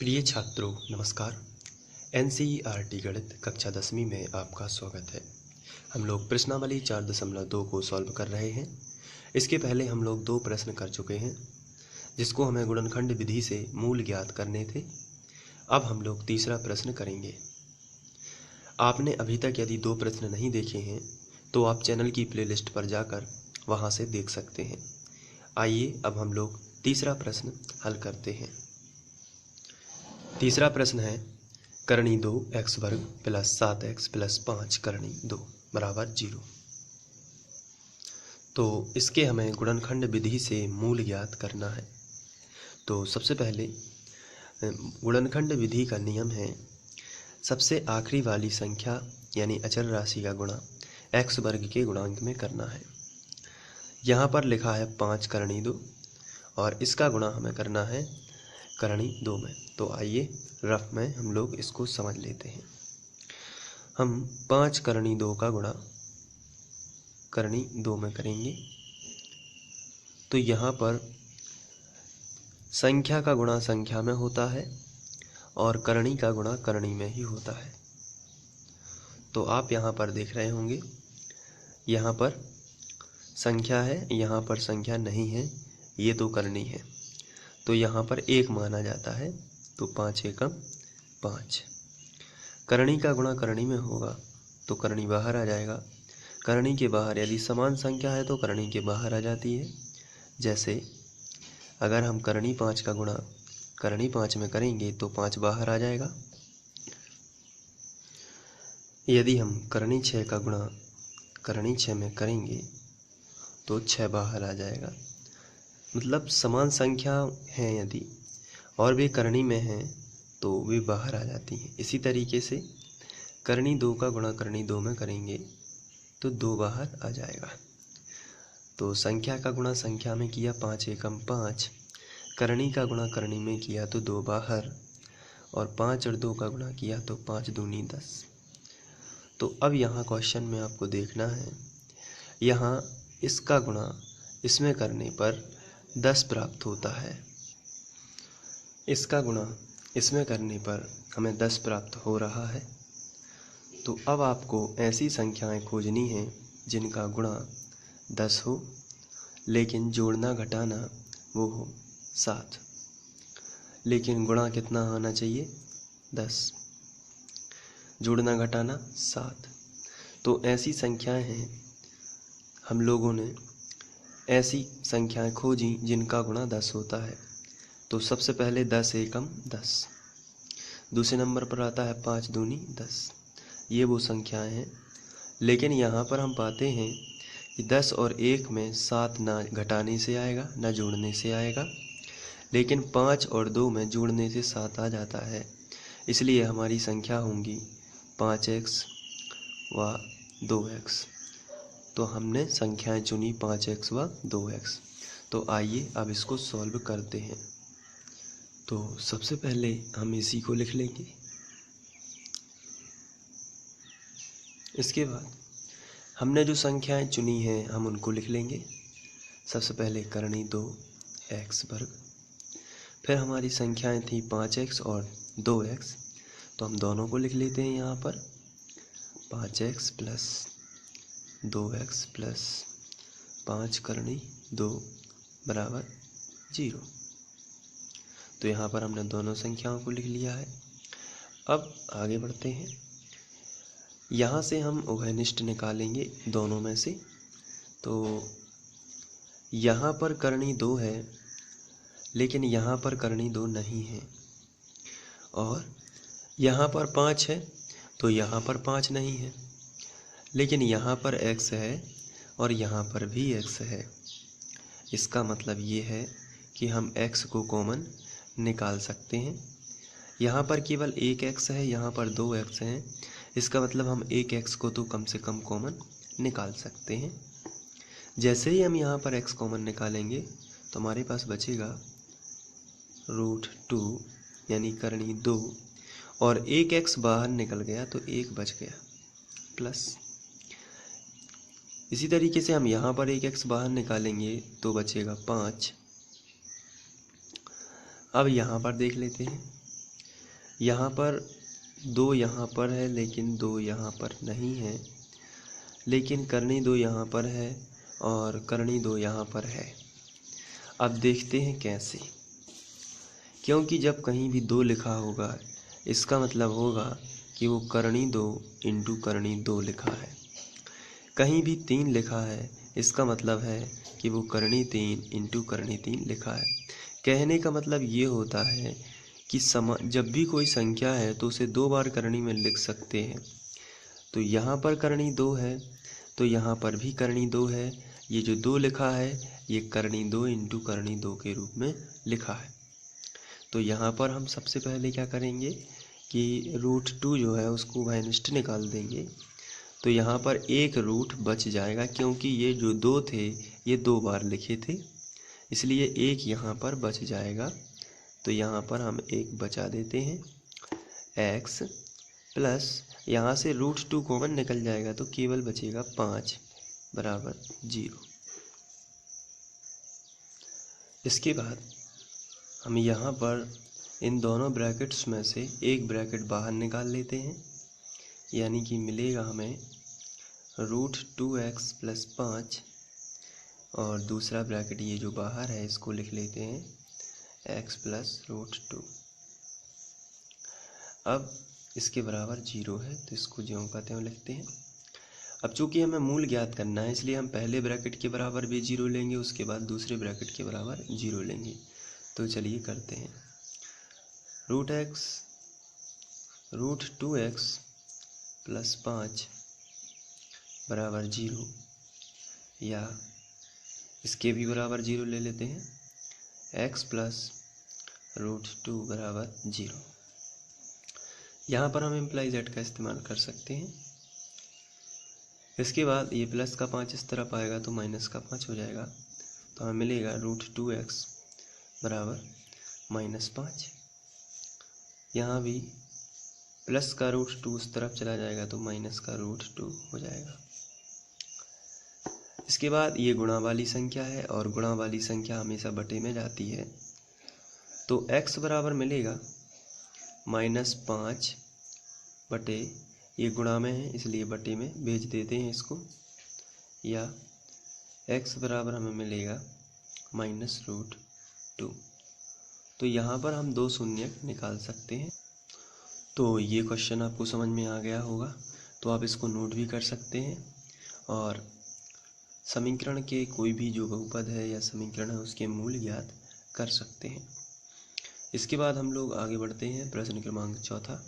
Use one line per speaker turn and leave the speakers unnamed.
प्रिय छात्रों नमस्कार। एनसीईआरटी गणित कक्षा 10वीं में आपका स्वागत है। हम लोग प्रश्नावली 4.2 को सॉल्व कर रहे हैं। इसके पहले हम लोग 2 प्रश्न कर चुके हैं जिसको हमें गुणनखंड विधि से मूल ज्ञात करने थे। अब हम लोग तीसरा प्रश्न करेंगे। आपने अभी तक यदि 2 प्रश्न नहीं देखे हैं तो आप चैनल की प्लेलिस्ट पर जाकर वहां से देख सकते हैं। आइए अब हम लोग तीसरा प्रश्न हल करते हैं। तीसरा प्रश्न है करणी 2x वर्ग प्लस 7x प्लस 5 करणी 2 बराबर 0। तो इसके हमें गुणनखंड विधि से मूल ज्ञात करना है। तो सबसे पहले गुणनखंड विधि का नियम है सबसे आखिरी वाली संख्या यानी अचर राशि का गुणा x वर्ग के गुणांक में करना है। यहाँ पर लिखा है 5 करणी 2 और इसका गुणा हमें करना है करणी 2 में। तो आइए रफ में हम लोग इसको समझ लेते हैं। हम 5 करणी 2 का गुणा करणी 2 में करेंगे तो यहाँ पर संख्या का गुणा संख्या में होता है और करणी का गुणा करणी में ही होता है। तो आप यहाँ पर देख रहे होंगे, यहाँ पर संख्या है, यहाँ पर संख्या नहीं है, ये तो करणी है। तो यहाँ पर 1 माना जाता है। तो 5 एकम 5। करणी का गुणा करणी में होगा तो करणी बाहर आ जाएगा। करणी के बाहर यदि समान संख्या है तो करणी के बाहर आ जाती है। जैसे अगर हम करणी 5 का गुणा करणी 5 में करेंगे तो 5 बाहर आ जाएगा। यदि हम करणी 6 का गुणा करणी 6 में करेंगे तो 6 बाहर आ जाएगा। मतलब समान संख्या है यदि और वे करणी में हैं तो वे बाहर आ जाती हैं। इसी तरीके से करणी 2 का गुणा करणी 2 में करेंगे तो 2 बाहर आ जाएगा। तो संख्या का गुणा संख्या में किया 5 एकम 5, करणी का गुणा करणी में किया तो 2 बाहर, और 5 और 2 का गुणा किया तो 5 दूनी 10। तो अब यहाँ क्वेश्चन में आपको देखना है, यहाँ इसका गुणा इसमें करने पर 10 प्राप्त होता है। इसका गुणा इसमें करने पर हमें 10 प्राप्त हो रहा है। तो अब आपको ऐसी संख्याएं खोजनी हैं जिनका गुणा 10 हो लेकिन जोड़ना घटाना वो हो 7, लेकिन गुणा कितना आना चाहिए 10, जोड़ना घटाना 7। तो ऐसी संख्याएं हैं, हम लोगों ने ऐसी संख्याएं खोजी जिनका गुणा 10 होता है। तो सबसे पहले 10 एकम 10, दूसरे नंबर पर आता है 5 दूनी 10। ये वो संख्याएं हैं, लेकिन यहाँ पर हम पाते हैं कि 10 और 1 में 7 ना घटाने से आएगा ना जोड़ने से आएगा, लेकिन 5 और 2 में जोड़ने से 7 आ जाता है। इसलिए हमारी संख्या होंगी 5x व 2x। तो हमने संख्याएं चुनी 5x व 2x। तो आइए अब इसको सॉल्व करते हैं। तो सबसे पहले हम इसी को लिख लेंगे। इसके बाद हमने जो संख्याएं चुनी हैं हम उनको लिख लेंगे। सबसे पहले करणी 2x वर्ग, फिर हमारी संख्याएं थी 5x और 2x, तो हम दोनों को लिख लेते हैं। यहाँ पर 5x प्लस 2x प्लस 5 करणी 2 बराबर 0। तो यहाँ पर हमने दोनों संख्याओं को लिख लिया है। अब आगे बढ़ते हैं। यहाँ से हम उभयनिष्ठ निकालेंगे दोनों में से। तो यहाँ पर करणी 2 है लेकिन यहाँ पर करणी 2 नहीं है, और यहाँ पर 5 है तो यहाँ पर 5 नहीं है, लेकिन यहाँ पर x है और यहाँ पर भी x है। इसका मतलब ये है कि हम x को कॉमन निकाल सकते हैं। यहाँ पर केवल 1x है, यहाँ पर 2x है। इसका मतलब हम 1x को तो कम से कम कॉमन निकाल सकते हैं। जैसे ही हम यहाँ पर x कॉमन निकालेंगे तो हमारे पास बचेगा √2 यानी करणी 2, और 1x बाहर निकल गया तो 1 बच गया प्लस। इसी तरीके से हम यहाँ पर 1x बाहर निकालेंगे तो बचेगा 5। अब यहाँ पर देख लेते हैं। यहाँ पर 2 यहाँ पर है लेकिन 2 यहाँ पर नहीं है, लेकिन करनी 2 यहाँ पर है और करनी 2 यहाँ पर है। अब देखते हैं कैसे। क्योंकि जब कहीं भी 2 लिखा होगा इसका मतलब होगा कि वो करनी 2 इंटू करनी 2 लिखा है। कहीं भी 3 लिखा है इसका मतलब है कि वो करनी 3 इंटू करनी 3 लिखा है। कहने का मतलब ये होता है कि जब भी कोई संख्या है तो उसे 2 बार करनी में लिख सकते हैं। तो यहाँ पर करनी 2 है तो यहाँ पर भी करनी 2 है। ये जो 2 लिखा है ये करनी 2 इंटू करनी 2 के रूप में लिखा है। तो यहाँ पर हम सबसे पहले क्या करेंगे कि √2 जो है उसको माइनस निकाल देंगे। तो यहाँ पर एक रूट बच जाएगा, क्योंकि ये जो 2 थे ये 2 बार लिखे थे, इसलिए एक यहाँ पर बच जाएगा। तो यहाँ पर हम एक बचा देते हैं। x प्लस यहाँ से √2 कॉमन निकल जाएगा तो केवल बचेगा 5 बराबर 0। इसके बाद हम यहाँ पर इन दोनों ब्रैकेट्स में से एक ब्रैकेट बाहर निकाल लेते हैं, यानी कि मिलेगा हमें √2x प्लस 5 और दूसरा ब्रैकेट ये जो बाहर है इसको लिख लेते हैं x प्लस √2। अब इसके बराबर 0 है तो इसको ज्यों का त्यों लिखते हैं। अब चूंकि हमें मूल ज्ञात करना है इसलिए हम पहले ब्रैकेट के बराबर भी 0 लेंगे, उसके बाद दूसरे ब्रैकेट के बराबर 0 लेंगे। तो चलिए करते हैं। √2x प्लस 5 बराबर 0, या इसके भी बराबर 0 ले लेते हैं। x प्लस √2 बराबर 0। यहाँ पर हम इम्प्लाई z का इस्तेमाल कर सकते हैं। इसके बाद ये प्लस का 5 इस तरफ आएगा तो माइनस का 5 हो जाएगा। तो हमें मिलेगा √2x बराबर -5। यहाँ भी प्लस का √2 उस तरफ चला जाएगा तो माइनस का √2 हो जाएगा। इसके बाद ये गुणा वाली संख्या है और गुणा वाली संख्या हमेशा बटे में जाती है। तो x बराबर मिलेगा -5 बटे, ये गुणा में है इसलिए बटे में भेज देते हैं इसको, या x बराबर हमें मिलेगा -√2। तो यहाँ पर हम 2 शून्य निकाल सकते हैं। तो ये क्वेश्चन आपको समझ में आ गया होगा, तो आप इसको नोट भी कर सकते हैं और समीकरण के कोई भी जो बहुपद है या समीकरण है उसके मूल ज्ञात कर सकते हैं। इसके बाद हम लोग आगे बढ़ते हैं प्रश्न क्रमांक 4।